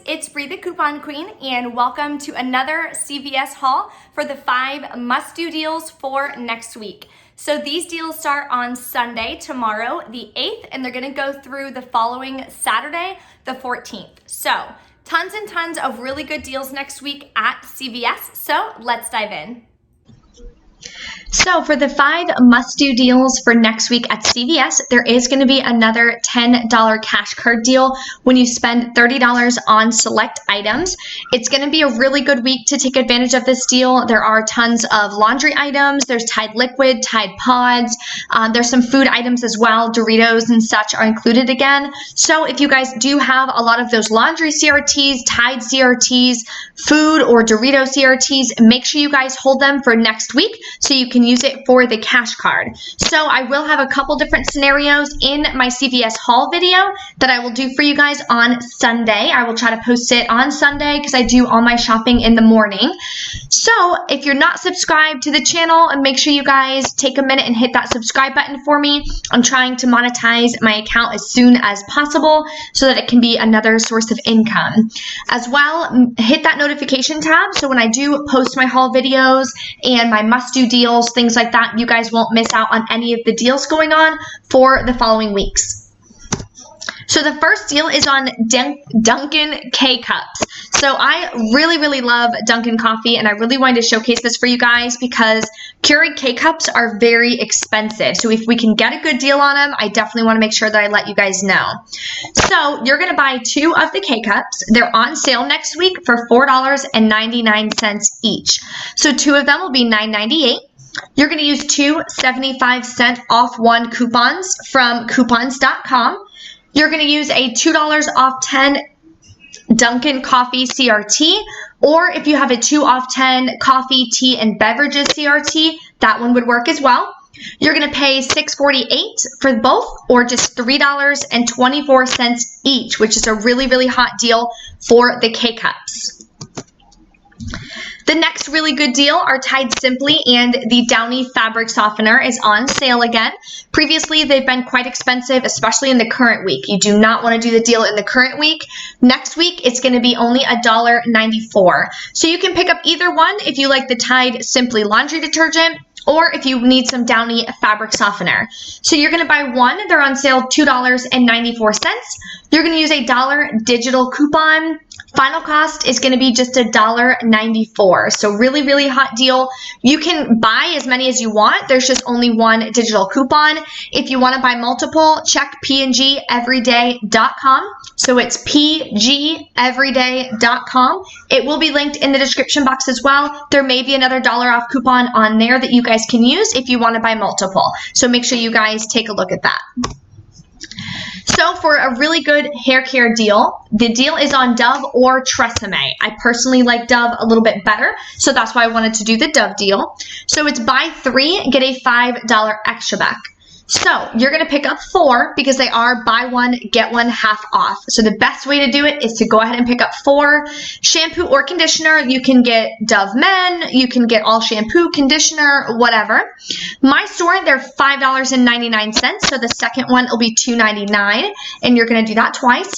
it's Bree the Coupon Queen, and welcome to another CVS haul for the 5 must-do deals for next week. So these deals start on Sunday, tomorrow, the 8th, and they're gonna go through the following Saturday, the 14th. So tons and tons of really good deals next week at CVS, so let's dive in. So for the 5 must-do deals for next week at CVS, there is going to be another $10 cash card deal when you spend $30 on select items. It's going to be a really good week to take advantage of this deal. There are tons of laundry items. There's Tide Liquid, Tide Pods. There's some food items as well. Doritos and such are included again. So if you guys do have a lot of those laundry CRTs, Tide CRTs, food or Dorito CRTs, make sure you guys hold them for next week so you can use it for the cash card. So I will have a couple different scenarios in my CVS haul video that I will do for you guys on Sunday. I will try to post it on Sunday because I do all my shopping in the morning. So if you're not subscribed to the channel, make sure you guys take a minute and hit that subscribe button for me. I'm trying to monetize my account as soon as possible so that it can be another source of income. As well, hit that notification tab so when I do post my haul videos and my must-do deals, things like that, you guys won't miss out on any of the deals going on for the following weeks. So the first deal is on Dunkin' KCups. So I really love Dunkin' coffee, and I really wanted to showcase this for you guys because Keurig K-Cups are very expensive. So if we can get a good deal on them, I definitely want to make sure that I let you guys know. So you're going to buy 2 of the K-Cups. They're on sale next week for $4.99 each. So 2 of them will be $9.98. You're going to use 2 75-cent off 1 coupons from coupons.com. You're going to use a $2 off 10 Dunkin' coffee CRT, or if you have a 2 off 10 coffee, tea, and beverages CRT, that one would work as well. You're going to pay $6.48 for both, or just $3.24 each, which is a really hot deal for the K-Cups. The next really good deal are Tide Simply, and the Downy Fabric Softener is on sale again. Previously, they've been quite expensive, especially in the current week. You do not want to do the deal in the current week. Next week, it's going to be only $1.94. So you can pick up either one if you like the Tide Simply laundry detergent, or if you need some Downy fabric softener. So you're going to buy one. They're on sale $2.94. You're going to use a $1 digital coupon. Final cost is going to be just $1.94. So really hot deal. You can buy as many as you want. There's just only one digital coupon. If you want to buy multiple, check pgeveryday.com. So it's pgeveryday.com. It will be linked in the description box as well. There may be another $1 off coupon on there that you guys can use if you want to buy multiple. So make sure you guys take a look at that. So for a really good hair care deal, the deal is on Dove or Tresemme. I personally like Dove a little bit better, so that's why I wanted to do the Dove deal. So it's buy 3, get a $5 extra back. So you're going to pick up 4 because they are buy 1, get 1 half off. So the best way to do it is to go ahead and pick up 4. Shampoo or conditioner, you can get Dove Men, you can get all shampoo, conditioner, whatever. My store, they're $5.99, so the second one will be $2.99, and you're going to do that twice.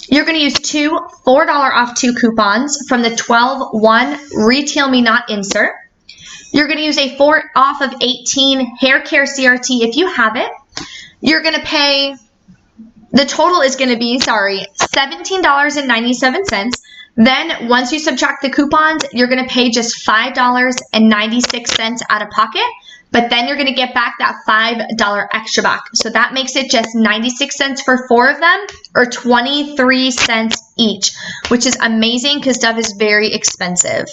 You're going to use 2 $4 off 2 coupons from the 12-1 Retail Me Not insert. You're going to use a 4 off of 18 Haircare CRT if you have it. You're going to pay, the total is going to be, $17.97. Then once you subtract the coupons, you're going to pay just $5.96 out of pocket. But then you're going to get back that $5 extra back. So that makes it just 96 cents for 4 of them, or 23 cents each, which is amazing because Dove is very expensive.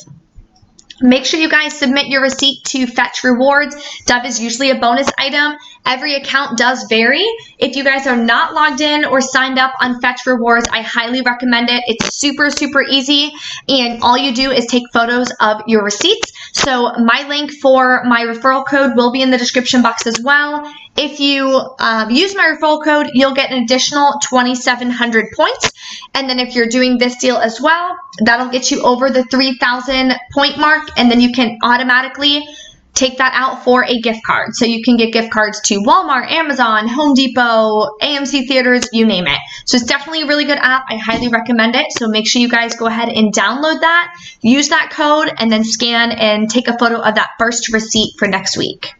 Make sure you guys submit your receipt to Fetch Rewards. Dove is usually a bonus item. Every account does vary. If you guys are not logged in or signed up on Fetch Rewards, I highly recommend it. It's super easy, and all you do is take photos of your receipts. So my link for my referral code will be in the description box as well. If you use my referral code, you'll get an additional 2,700 points. And then if you're doing this deal as well, that'll get you over the 3,000 point mark, and then you can automatically take that out for a gift card. So you can get gift cards to Walmart, Amazon, Home Depot, AMC theaters, you name it. So it's definitely a really good app. I highly recommend it. So make sure you guys go ahead and download that, use that code, and then scan and take a photo of that first receipt for next week.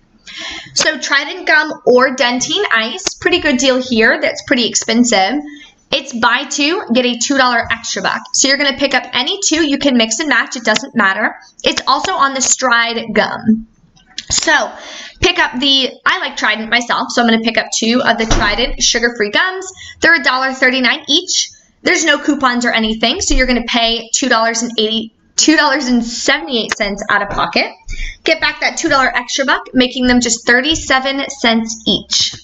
So Trident gum or Dentine ice, pretty good deal here. That's pretty expensive. It's buy two, get a $2 extra buck. So you're going to pick up any two. You can mix and match. It doesn't matter. It's also on the Stride gum. So pick up I like Trident myself, so I'm going to pick up two of the Trident sugar-free gums. They're $1.39 each. There's no coupons or anything, so you're going to pay $2.78 out of pocket. Get back that $2 extra buck, making them just 37 cents each.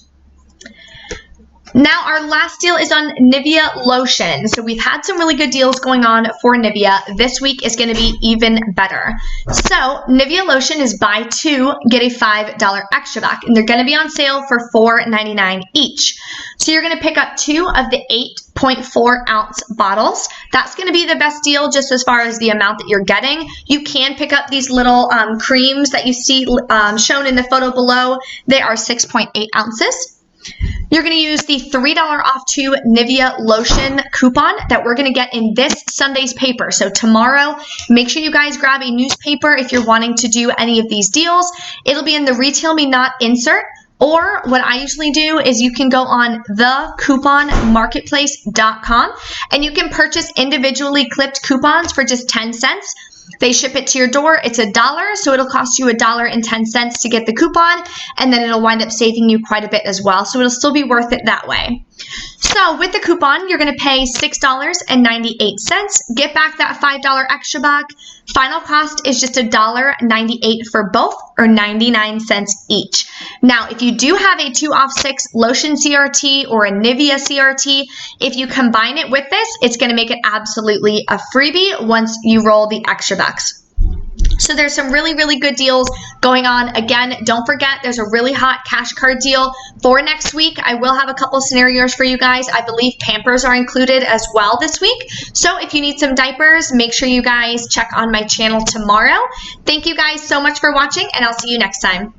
Now our last deal is on Nivea lotion. So we've had some really good deals going on for Nivea. This week is going to be even better. So Nivea lotion is buy two, get a $5 extra buck. And they're going to be on sale for $4.99 each. So you're going to pick up two of the 8.4 ounce bottles. That's going to be the best deal just as far as the amount that you're getting. You can pick up these little creams that you see shown in the photo below. They are 6.8 ounces. You're going to use the $3 off two Nivea lotion coupon that we're going to get in this Sunday's paper. So tomorrow, make sure you guys grab a newspaper if you're wanting to do any of these deals. It'll be in the Retail Me Not insert. Or what I usually do is you can go on thecouponmarketplace.com and you can purchase individually clipped coupons for just 10 cents. They ship it to your door. It's $1, so it'll cost you $1.10 to get the coupon, and then it'll wind up saving you quite a bit as well, so it'll still be worth it that way. So with the coupon, you're going to pay $6.98. Get back that $5 extra buck. Final cost is just $1.98 for both, or 99 cents each. Now, if you do have a 2 off 6 lotion CRT or a Nivea CRT, if you combine it with this, it's going to make it absolutely a freebie once you roll the extra bucks. So there's some really, really good deals going on. Again, don't forget there's a really hot cash card deal for next week. I will have a couple scenarios for you guys. I believe Pampers are included as well this week. So if you need some diapers, make sure you guys check on my channel tomorrow. Thank you guys so much for watching, and I'll see you next time.